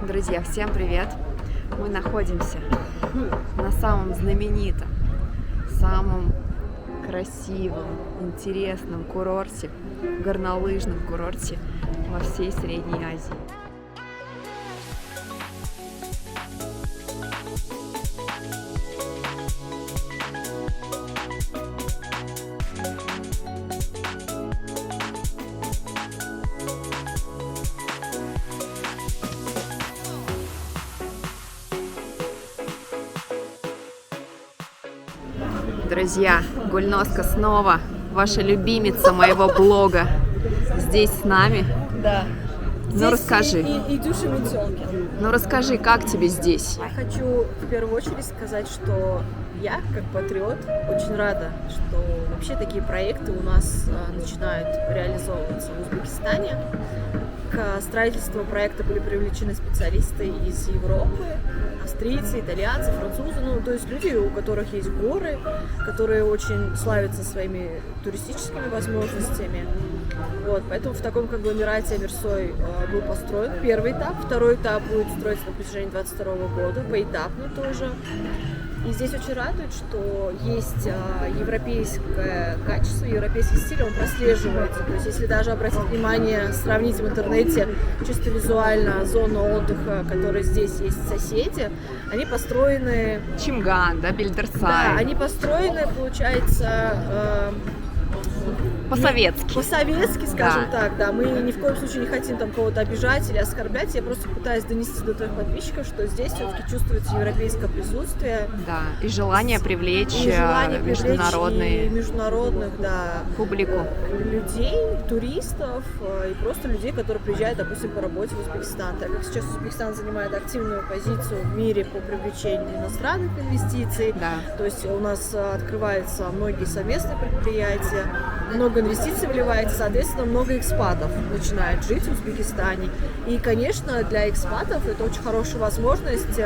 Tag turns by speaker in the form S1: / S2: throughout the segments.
S1: Друзья, всем привет! Мы находимся на самом знаменитом, самом красивом, интересном курорте, горнолыжном курорте во всей Средней Азии. Друзья, Гульноска снова, ваша любимица моего блога, здесь с нами.
S2: Да.
S1: Ну расскажи.
S2: И Дюша Метелкин.
S1: Ну расскажи, как тебе здесь?
S2: Я хочу в первую очередь сказать, что я, как патриот, очень рада, что вообще такие проекты у нас начинают реализовываться в Узбекистане. К строительству проекта были привлечены специалисты из Европы, австрийцы, итальянцы, французы, ну, то есть люди, у которых есть горы, которые очень славятся своими туристическими возможностями. Вот, поэтому в таком конгломерате Аверсой был построен первый этап, второй этап будет строиться на протяжении 2022 года, поэтапно тоже. И здесь очень радует, что есть европейское качество, европейский стиль, он прослеживается. То есть если даже обратить внимание, сравнить в интернете чисто визуально зону отдыха, которая здесь есть соседи, они построены...
S1: Чимган, да, Бильдерсай.
S2: Да, они построены, получается...
S1: По-советски.
S2: По-советски, скажем так, да. Мы ни в коем случае не хотим там кого-то обижать или оскорблять. Я просто пытаюсь донести до твоих подписчиков, что здесь все-таки чувствуется европейское присутствие.
S1: Да, и желание привлечь
S2: международных, да,
S1: публику.
S2: Людей, туристов и просто людей, которые приезжают, допустим, по работе в Узбекистан. Так как сейчас Узбекистан занимает активную позицию в мире по привлечению иностранных инвестиций.
S1: Да.
S2: То есть у нас открываются многие совместные предприятия, много инвестиций вливается, соответственно, много экспатов начинает жить в Узбекистане. И, конечно, для экспатов это очень хорошая возможность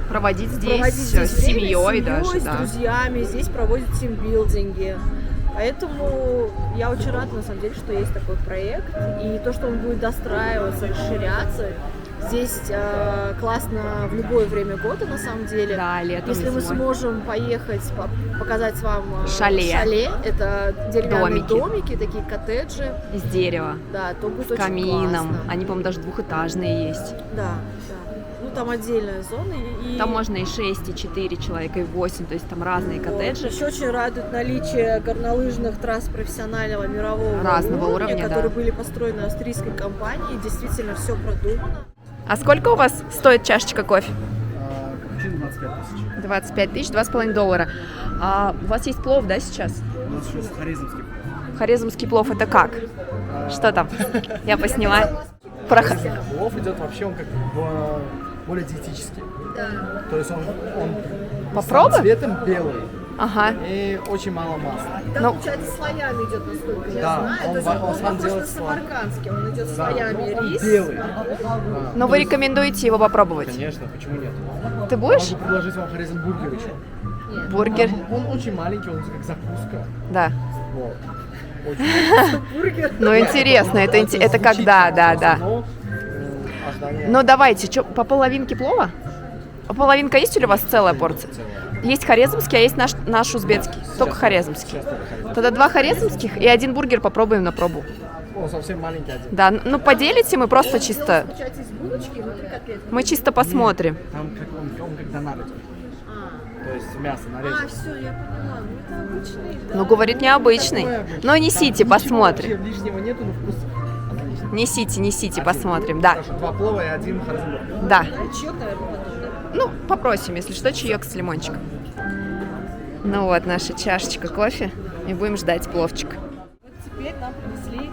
S1: проводить здесь с семьей даже,
S2: с друзьями, здесь проводят тимбилдинги. Поэтому я очень рада, на самом деле, что есть такой проект. И то, что он будет достраиваться, расширяться. Здесь классно в любое время года, на самом деле.
S1: Да, летом.
S2: Если мы сможем поехать, показать вам
S1: шале.
S2: Это деревянные домики, такие коттеджи.
S1: Из дерева.
S2: Да, то будет очень
S1: камином.
S2: Классно.
S1: Они, по-моему, даже двухэтажные есть.
S2: Да, да. Ну, там отдельная зона.
S1: Там можно и 6, и 4 человека, и 8, то есть там разные коттеджи.
S2: Еще очень радует наличие горнолыжных трасс профессионального мирового
S1: разного уровня,
S2: которые были построены австрийской компанией. Действительно, все продумано.
S1: А сколько у вас стоит чашечка кофе?
S3: Капучино 25 тысяч.
S1: 25 тысяч, $2,5. А у вас есть плов, да, сейчас?
S3: У нас еще хорезмский плов.
S1: Хорезмский плов это как? Что там? Я поснимаю.
S3: Плов идет вообще, он как более диетический.
S2: Да.
S3: То есть он
S1: Попробуй?
S3: цветом белый.
S1: Ага.
S3: И очень мало масла.
S2: Там, получается, слоями идет, насколько я знаю. То есть он
S3: сам
S2: похож
S3: делает
S2: на самаркандский, он идет слоями
S3: он
S2: рис.
S3: белый.
S1: Но вы рекомендуете его попробовать?
S3: Конечно, почему нет?
S1: Ты будешь?
S3: Могу предложить вам хорезм бургер еще.
S1: Бургер?
S3: Он очень маленький, он как закуска.
S1: Да.
S3: Вот. Очень
S1: Ну интересно, это когда, да. Ну давайте, по половинке плова? А половинка есть или у вас целая порция? Есть хорезмский, а есть наш узбекский. Только хорезмский. Тогда 2 хорезмских и 1 бургер попробуем на пробу.
S3: Он совсем маленький один.
S1: Да, ну поделите, мы просто чисто...
S2: Получается, из булочки внутри котлеты.
S1: Мы чисто посмотрим.
S3: Там как он как донат идет. То есть мясо нарезано.
S2: Все, я поняла. Ну это обычный, да.
S1: Ну, говорит, необычный. Но несите, посмотрим.
S3: Лишнего нету, но вкус отличный.
S1: Несите, посмотрим, да.
S3: Хорошо, 2 плова и 1 хорезм.
S1: Да.
S2: Чаек, наверное, потом, да?
S1: Ну, попросим, если что, чаек с лимончиком. Ну вот наша чашечка кофе. И будем ждать пловчик.
S2: Вот теперь нам принесли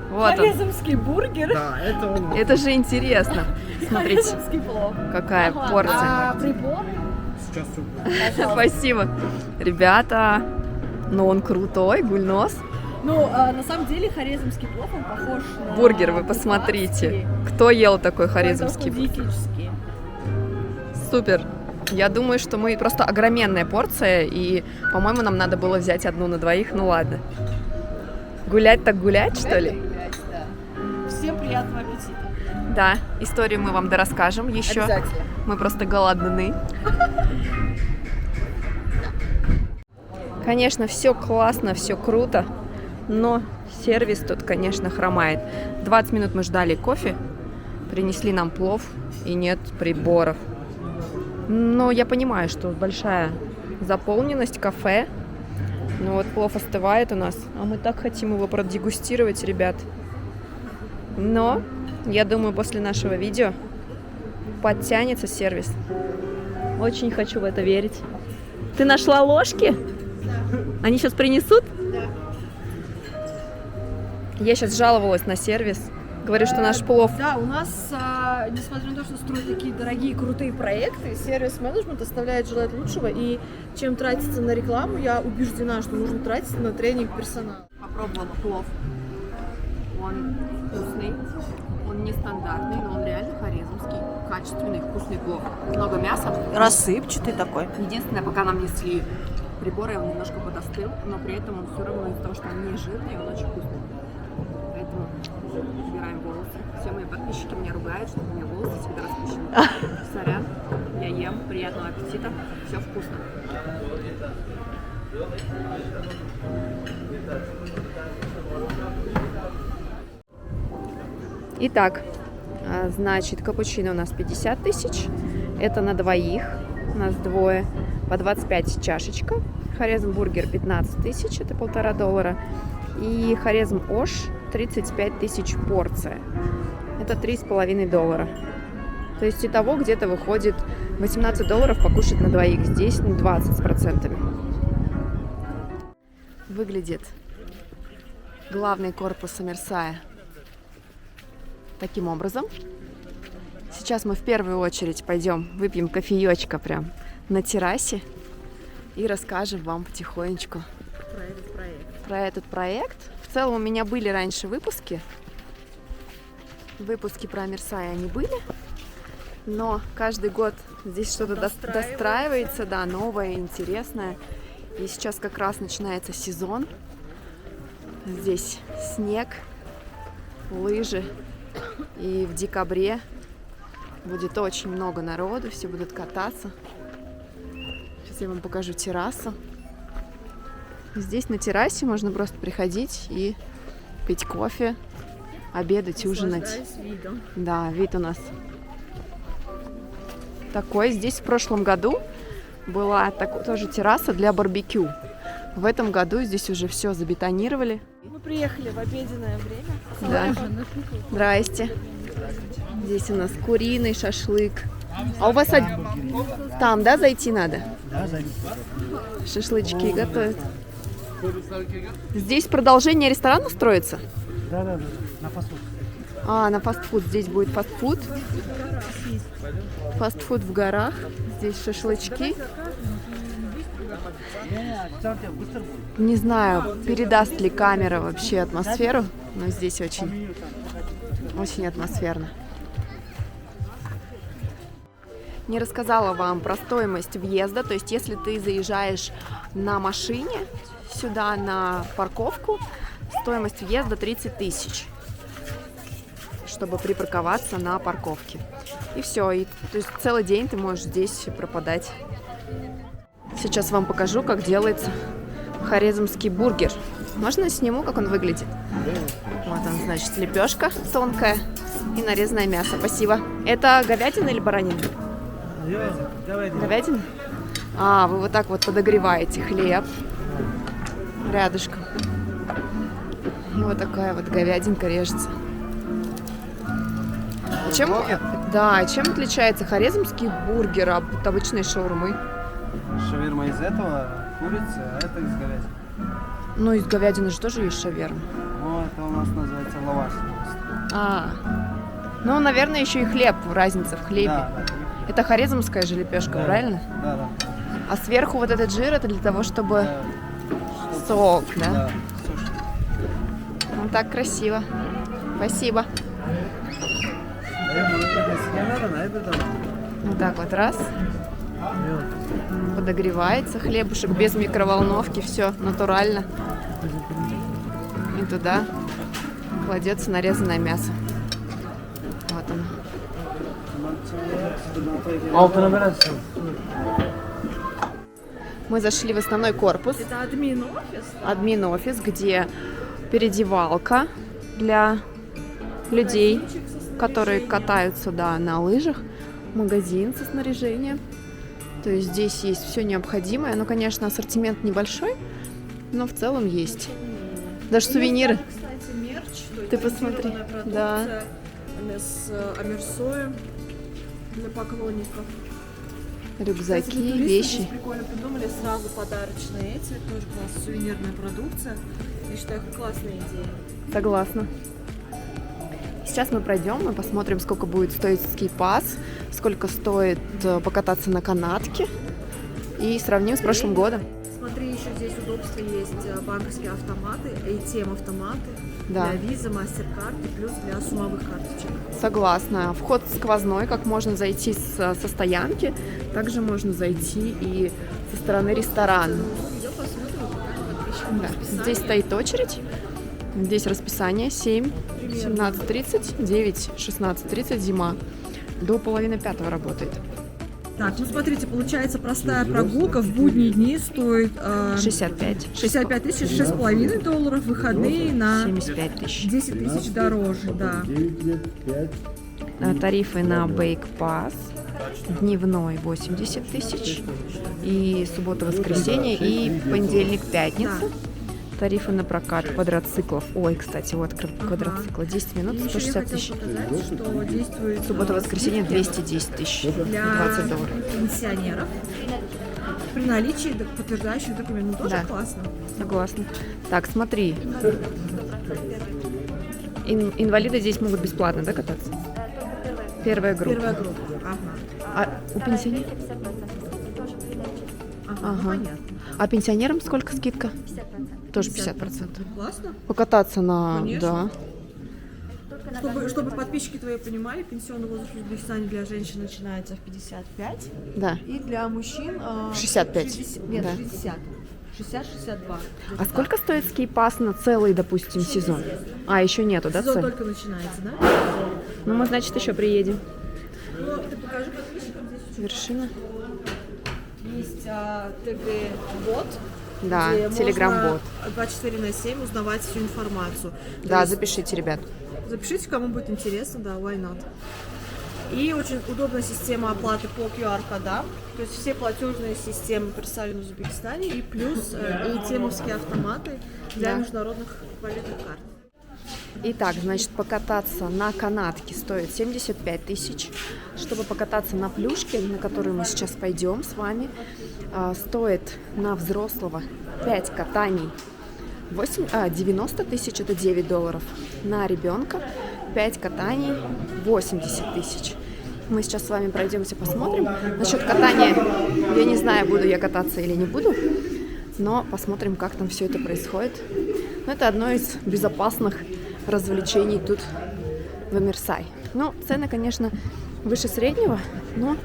S1: Вот он.
S2: хорезмский бургер.
S3: Да, это он.
S1: Это же интересно. Смотрите,
S2: Хорезмский плов.
S1: какая
S2: А
S1: порция.
S2: прибор?
S3: Сейчас все.
S1: Спасибо. Ребята, ну он крутой, Гульнос.
S2: Ну, на самом деле, хорезмский плов, он похож на...
S1: Бургер, вы посмотрите. Кто ел такой хорезмский?
S2: Диетический.
S1: Супер. Я думаю, что мы просто огроменная порция, и, по-моему, нам надо было взять одну на двоих. Ну ладно. Гулять так гулять, что ли?
S2: Всем приятного аппетита.
S1: Да, историю мы вам дорасскажем еще.
S2: Обязательно.
S1: Мы просто голодны. Конечно, все классно, все круто, но сервис тут, конечно, хромает. 20 минут мы ждали кофе, принесли нам плов и нет приборов. Но я понимаю, что большая заполненность кафе. Ну вот плов остывает у нас, а мы так хотим его продегустировать, ребят. Но я думаю, после нашего видео подтянется сервис. Очень хочу в это верить. Ты нашла ложки? Да. Они сейчас принесут?
S2: Да.
S1: Я сейчас жаловалась на сервис. Говорю, что наш плов...
S2: Да, у нас, несмотря на то, что строят такие дорогие, крутые проекты, сервис-менеджмент оставляет желать лучшего. И чем тратиться на рекламу, я убеждена, что нужно тратиться на тренинг персонала.
S1: Попробовала плов. Он вкусный, он нестандартный, но он реально хорезмский, качественный, вкусный плов. Много мяса.
S2: Рассыпчатый такой.
S1: Единственное, пока нам несли приборы, он немножко подостыл, но при этом он все равно из-за того, что он не жирный, он очень вкусный. Поэтому убираем волосы. Все мои подписчики меня ругают, что у меня волосы всегда распущены. Сорян, я ем, приятного аппетита, все вкусно. Итак, значит, капучино у нас 50 тысяч. Это на двоих, у нас двое, по 25 чашечка. Хорезм бургер 15 тысяч, это $1,5. И хорезм Ош 35 тысяч порция. Это $3,5. То есть итого где-то выходит $18 покушать на двоих. Здесь 20 с процентами. Выглядит главный корпус Мерсая таким образом. Сейчас мы в первую очередь пойдем выпьем кофеечка прям на террасе и расскажем вам потихонечку про этот проект. В целом у меня были раньше выпуски про Мерсай они были, но каждый год здесь что-то достраивается, да, новое, интересное. И сейчас как раз начинается сезон. Здесь снег, лыжи. И в декабре будет очень много народу, все будут кататься. Сейчас я вам покажу террасу. Здесь на террасе можно просто приходить и пить кофе, обедать, ужинать.
S2: Видом.
S1: Да, вид у нас такой. Здесь в прошлом году была тоже терраса для барбекю. В этом году здесь уже все забетонировали.
S2: Мы приехали в обеденное время.
S1: Да. Здрасте. Здесь у нас куриный шашлык. А у вас там, да, зайти надо?
S3: Да, зайти.
S1: Шашлычки готовят. Здесь продолжение ресторана строится?
S3: Да, на фастфуд.
S1: А, на фастфуд. Здесь будет фастфуд. Фастфуд в горах. Здесь шашлычки. Не знаю, передаст ли камера вообще атмосферу, но здесь очень атмосферно. Не рассказала вам про стоимость въезда, то есть если ты заезжаешь на машине сюда на парковку, стоимость въезда 30 тысяч, чтобы припарковаться на парковке. И все, и то есть целый день ты можешь здесь пропадать. Сейчас вам покажу, как делается хорезмский бургер. Можно сниму, как он выглядит? Вот он, значит, лепешка тонкая и нарезанное мясо. Спасибо. Это говядина или баранина? Говядина? А, вы вот так вот подогреваете хлеб рядышком. И вот такая вот говядинка режется. Чем отличается хорезмский бургер от обычной шаурмы?
S4: Шаверма из этого, курицы, а это из говядины.
S1: Ну, из говядины же тоже есть шаверма.
S4: Ну, это у нас называется лаваш.
S1: Ну, наверное, еще и хлеб, разница в хлебе.
S4: Да.
S1: Это хорезмская же лепешка, правильно?
S4: Да.
S1: А сверху вот этот жир, это для того, чтобы сок, да?
S4: Да.
S1: Ну, так красиво. Спасибо. Вот так вот раз. Подогревается хлебушек без микроволновки, все натурально. И туда кладется нарезанное мясо. Вот. она.
S4: Altına verirsin.
S1: Мы зашли в основной корпус,
S2: Это админ-офис.
S1: админ-офис, где переодевалка для людей, которые катаются, да, на лыжах, магазин со снаряжением. То есть здесь есть все необходимое. Ну, конечно, ассортимент небольшой, но в целом есть. Даже сувениры.
S2: Кстати, мерч. То есть
S1: Ты посмотри.
S2: брендированная
S1: Да.
S2: продукция с Амерсоем для поклонников. Кстати,
S1: Рюкзаки,
S2: для туристов
S1: вещи.
S2: здесь прикольно придумали сразу подарочные эти. Тоже класс, сувенирная продукция. Я считаю, это классная идея.
S1: Согласна. Сейчас мы пройдем и посмотрим, сколько будет стоить скейт-пас, сколько стоит покататься на канатке. И сравним с прошлым годом.
S2: Смотри, еще здесь удобства есть банковские автоматы, ATM-автоматы
S1: Да.
S2: для виза, MasterCard и плюс для суммовых карточек.
S1: Согласна. Вход сквозной, как можно зайти со стоянки, также можно зайти и со стороны ресторана.
S2: Идем посмотрим, покажем подписчикам
S1: Да.
S2: расписание.
S1: Здесь стоит очередь. Здесь расписание 7, 17:30, 9, 16:30 зима. До половины пятого работает.
S2: Так, ну смотрите, получается простая прогулка в будние дни стоит
S1: 65.
S2: 65 тысяч, $6,5, выходные на
S1: 75 тысяч.
S2: 10 тысяч дороже, да.
S1: Тарифы на Bake Pass. Дневной 80 тысяч. И суббота-воскресенье, и понедельник-пятница. Тарифы на прокат квадроциклов. Ой, кстати, вот квадроцикл. 10 минут,
S2: И еще я
S1: 160
S2: хотела
S1: тысяч.
S2: показать, что действует
S1: Суббота-воскресенье 210 тысяч.
S2: для
S1: 20 долларов.
S2: пенсионеров при наличии подтверждающих документов. Ну, тоже
S1: Да.
S2: классно.
S1: Согласна. Так, смотри. Инвалиды здесь могут бесплатно, да, кататься? Первая группа.
S2: Первая группа. Ага.
S1: А у пенсионеров?
S2: Ага,
S1: Ага.
S2: ну, понятно.
S1: А пенсионерам сколько скидка? Тоже 50%.
S2: Классно.
S1: Покататься на...
S2: Конечно.
S1: Да.
S2: Чтобы подписчики твои понимали, пенсионный возраст в Узбекистане для женщин начинается в 55,
S1: Да.
S2: и для мужчин
S1: 65.
S2: 60, нет,
S1: Да.
S2: 60. 60-62.
S1: А сколько стоит скейт-пас на целый, допустим, сезон? А, еще нету, да,
S2: Сезон
S1: цен?
S2: только начинается, да?
S1: Ну, мы, значит, еще приедем.
S2: Ну, ты покажи подписчикам здесь
S1: Вершина.
S2: есть ТГ-бот.
S1: Да,
S2: где
S1: телеграм-бот.
S2: можно 24/7 узнавать всю информацию. То
S1: Да,
S2: есть
S1: запишите, ребят.
S2: запишите, кому будет интересно, да, why not. И очень удобная система оплаты по QR-кодам. То есть все платежные системы представлены в Узбекистане. И плюс ATM-овские автоматы для
S1: Да.
S2: международных валютных карт.
S1: Итак, значит, покататься на канатке стоит 75 тысяч. Чтобы покататься на плюшке, на которую мы сейчас пойдем с вами, стоит на взрослого 5 катаний 90 тысяч, это 9 долларов. На ребенка 5 катаний 80 тысяч. Мы сейчас с вами пройдемся, посмотрим. Насчет катания, я не знаю, буду я кататься или не буду, но посмотрим, как там все это происходит. Но это одно из безопасных развлечений тут в Мерсай. Ну, цены, конечно, выше среднего, но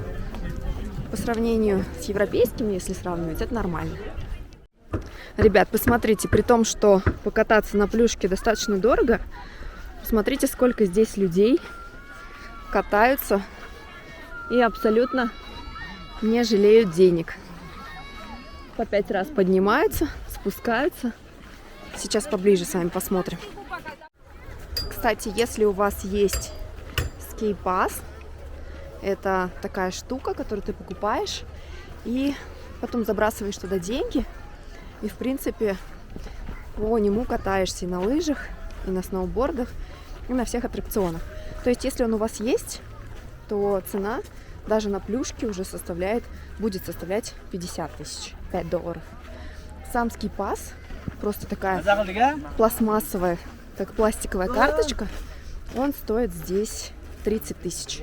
S1: по сравнению с европейскими, если сравнивать, это нормально. Ребят, посмотрите, при том, что покататься на плюшке достаточно дорого, посмотрите, сколько здесь людей катаются и абсолютно не жалеют денег. По 5 раз поднимаются, спускаются. Сейчас поближе с вами посмотрим. Кстати, если у вас есть скейт-пас, это такая штука, которую ты покупаешь и потом забрасываешь туда деньги. И, в принципе, по нему катаешься и на лыжах, и на сноубордах, и на всех аттракционах. То есть, если он у вас есть, то цена даже на плюшке уже будет составлять 50 тысяч, 5 долларов. Сам скейт-пас, просто такая пластмассовая, как пластиковая карточка, он стоит здесь 30 тысяч.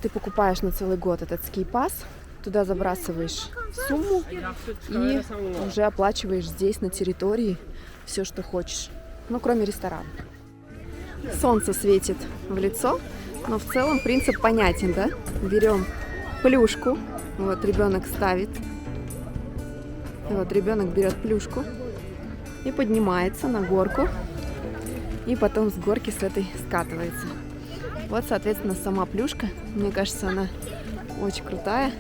S1: Ты покупаешь на целый год этот скейт-пас, туда забрасываешь сумму и уже оплачиваешь здесь, на территории, все, что хочешь. Ну, кроме ресторана. Солнце светит в лицо, но в целом принцип понятен, да? Берем плюшку, вот ребенок ставит, вот ребенок берет плюшку и поднимается на горку, и потом с горки с этой скатывается. Вот, соответственно, сама плюшка. Мне кажется, она очень крутая.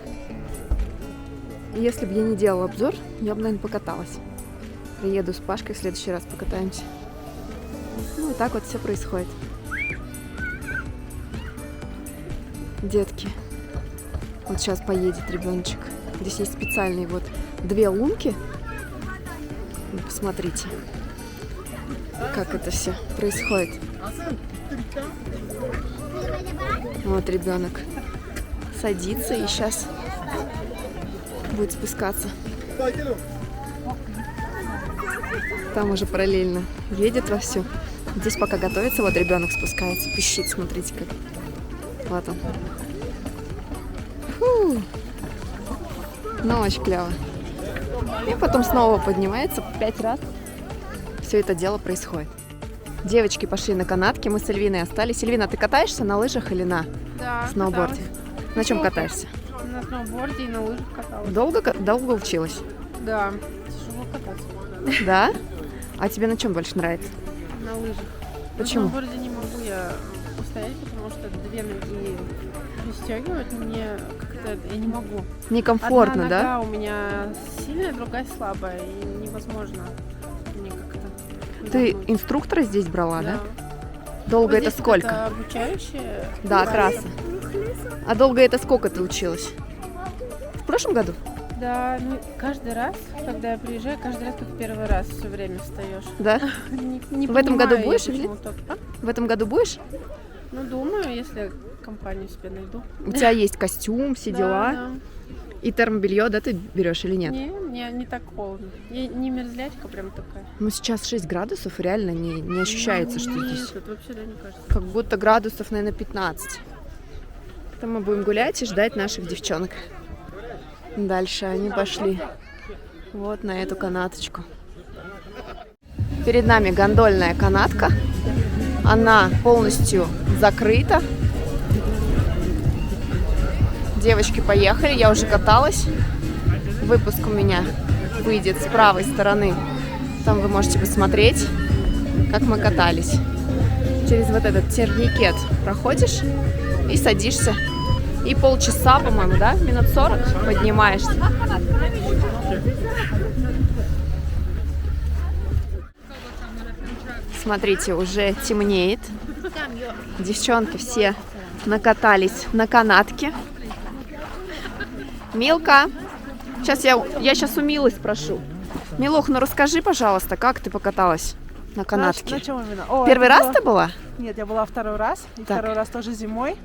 S1: И если бы я не делала обзор, я бы, наверное, покаталась. Приеду с Пашкой в следующий раз, покатаемся. Ну и так вот все происходит. Детки. Вот сейчас поедет ребеночек. Здесь есть специальные вот 2 лунки. Посмотрите, как это все происходит. Вот ребенок садится и сейчас будет спускаться. Там уже параллельно едет вовсю. Здесь пока готовится, вот ребенок спускается, пищит, смотрите как. Вот он. Фу. Ну, очень клево. И потом снова поднимается 5 раз. Все это дело происходит. Девочки пошли на канатке, мы с Эльвиной остались. Эльвина, ты катаешься на лыжах или на сноуборде? На чем катаешься?
S5: На сноуборде и на лыжах каталась.
S1: Долго училась?
S5: Да, тяжело кататься.
S1: Да? А тебе на чем больше нравится?
S5: На лыжах.
S1: Почему?
S5: На сноуборде не могу я устоять, потому что 2 ноги пристегивать мне как-то я не могу.
S1: Некомфортно,
S5: Одна
S1: да?
S5: нога у меня сильная, другая слабая, и невозможно мне как-то.
S1: Ты
S5: удобно.
S1: инструктора здесь брала, да?
S5: Да.
S1: Долго
S5: Вот
S1: это
S5: здесь вот
S1: сколько?
S5: это обучающее.
S1: Да, трасса. А долго это сколько ты училась? В прошлом году?
S5: Да, ну каждый раз, когда я приезжаю, каждый раз как первый раз все время встаешь.
S1: Да?
S5: Не
S1: В этом году
S5: понимаю я,
S1: будешь или
S5: почему так. А?
S1: В этом году будешь?
S5: Ну, думаю, если компанию себе найду.
S1: У тебя есть костюм, все
S5: Да,
S1: дела.
S5: да.
S1: И термобелье, да, ты берешь или нет?
S5: Не, мне не так холодно. Я не мерзлячка прям такая.
S1: Ну, сейчас 6 градусов, и реально не ощущается, что
S5: Нет,
S1: здесь.
S5: это вообще да, не кажется.
S1: Как будто градусов, наверное, 15. Там мы будем гулять и ждать наших девчонок. Дальше они пошли вот на эту канаточку. Перед нами гондольная канатка. Она полностью закрыта. Девочки поехали, я уже каталась. Выпуск у меня выйдет с правой стороны. Там вы можете посмотреть, как мы катались. Через вот этот турникет проходишь и садишься. И полчаса, по-моему, да? Минут 40 поднимаешься. Смотрите, уже темнеет. Девчонки все накатались на канатке. Милка, я сейчас у Милы спрошу. Милох, ну расскажи, пожалуйста, как ты покаталась на канатке?
S6: На чем именно? О,
S1: Первый
S6: это
S1: раз
S6: было-
S1: ты была?
S6: Нет, я была второй раз. И
S1: Так.
S6: второй раз тоже зимой.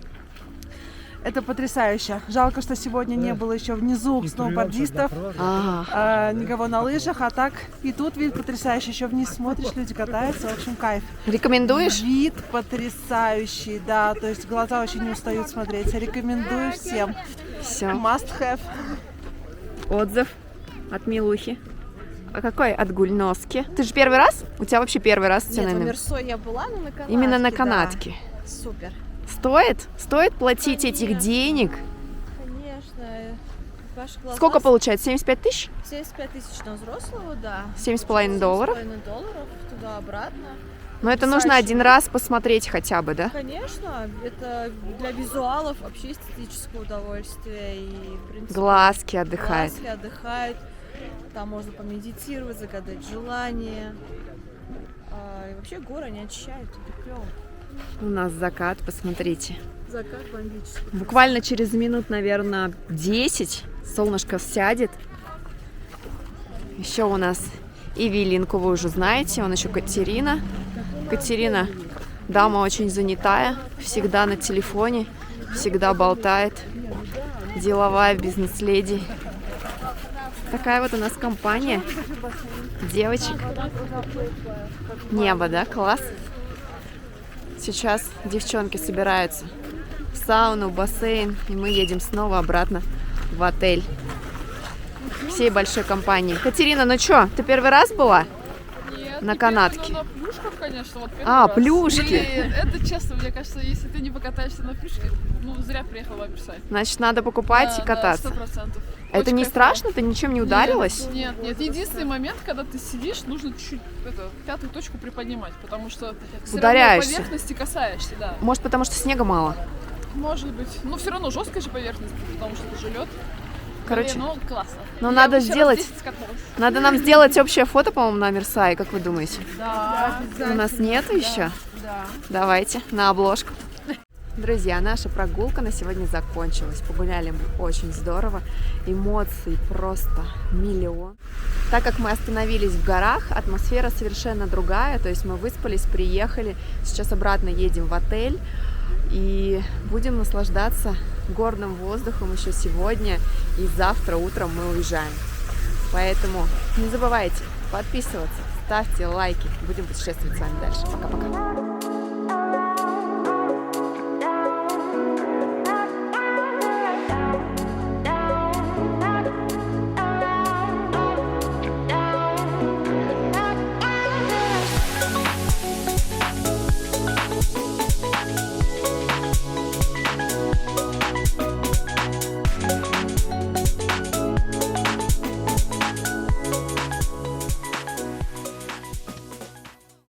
S6: Это потрясающе. Жалко, что сегодня не было еще внизу сноубордистов, никого на лыжах, а так и тут вид потрясающий. Еще вниз смотришь, люди катаются, в общем, кайф.
S1: Рекомендуешь?
S6: Вид потрясающий, да, то есть глаза очень не устают смотреть. Рекомендую всем.
S1: Все.
S6: Must have.
S1: Отзыв от Милухи. А какой? От Гульноски. Ты же первый раз? У тебя вообще первый раз? У тебя,
S2: Нет, в
S1: наверное,
S2: Мерсо я была, но на канатке.
S1: именно на
S2: да.
S1: канатке.
S2: Супер.
S1: Стоит? Стоит платить этих денег?
S2: Конечно. Ваши глаза
S1: Сколько получается? 75 тысяч?
S2: 75 тысяч на взрослого, да.
S1: $7,5 долларов?
S2: $7,5 туда-обратно.
S1: Но это нужно
S2: Потрясающе.
S1: один раз посмотреть хотя бы, да?
S2: Конечно, это для визуалов вообще эстетическое удовольствие. И, в принципе,
S1: Глазки отдыхают.
S2: глазки отдыхают. Там можно помедитировать, загадать желание. И вообще горы не очищают, это клево.
S1: У нас закат, посмотрите.
S2: Закат бомбический.
S1: Буквально через минут, наверное, 10 солнышко сядет. Еще у нас Эвелинку вы уже знаете, он еще Катерина. Катерина дама очень занятая, всегда на телефоне, всегда болтает. Деловая бизнес-леди. Такая вот у нас компания девочек. Небо, да? Класс. Сейчас девчонки собираются в сауну, в бассейн, и мы едем снова обратно в отель. Всей большой компанией. Катерина, ну что, ты первый раз была?
S5: Нет,
S7: Нет,
S1: На
S7: не
S1: канатке.
S7: первый, но на плюшках, конечно. Вот первый
S1: А,
S7: раз.
S1: плюшки.
S7: И это честно, мне кажется, если ты не покатаешься на плюшке, ну, зря приехал в Версаль.
S1: Значит, надо покупать и кататься.
S7: 100%.
S1: Это
S7: Очень
S1: не
S7: кайфово.
S1: страшно? Ты ничем не ударилась?
S7: Нет, нет. Единственный момент, когда ты сидишь, нужно чуть-чуть пятую точку приподнимать, потому что все
S1: Ударяешься.
S7: равно поверхности касаешься, да.
S1: Может, потому что снега мало?
S7: Может быть. Но все равно жесткая же поверхность, потому что это же лед.
S1: Короче,
S7: ну классно.
S1: ну
S7: Я
S1: надо
S7: бы еще раз
S1: сделать,
S7: 10 скаталась.
S1: надо нам сделать общее фото, по-моему, на Мерсае, как вы думаете?
S7: Да,
S1: У нас нету еще?
S7: да.
S1: Давайте, на обложку. Друзья, наша прогулка на сегодня закончилась. Погуляли мы очень здорово. Эмоций просто миллион. Так как мы остановились в горах, атмосфера совершенно другая. То есть мы выспались, приехали. Сейчас обратно едем в отель. И будем наслаждаться горным воздухом еще сегодня. И завтра утром мы уезжаем. Поэтому не забывайте подписываться, ставьте лайки. Будем путешествовать с вами дальше. Пока-пока.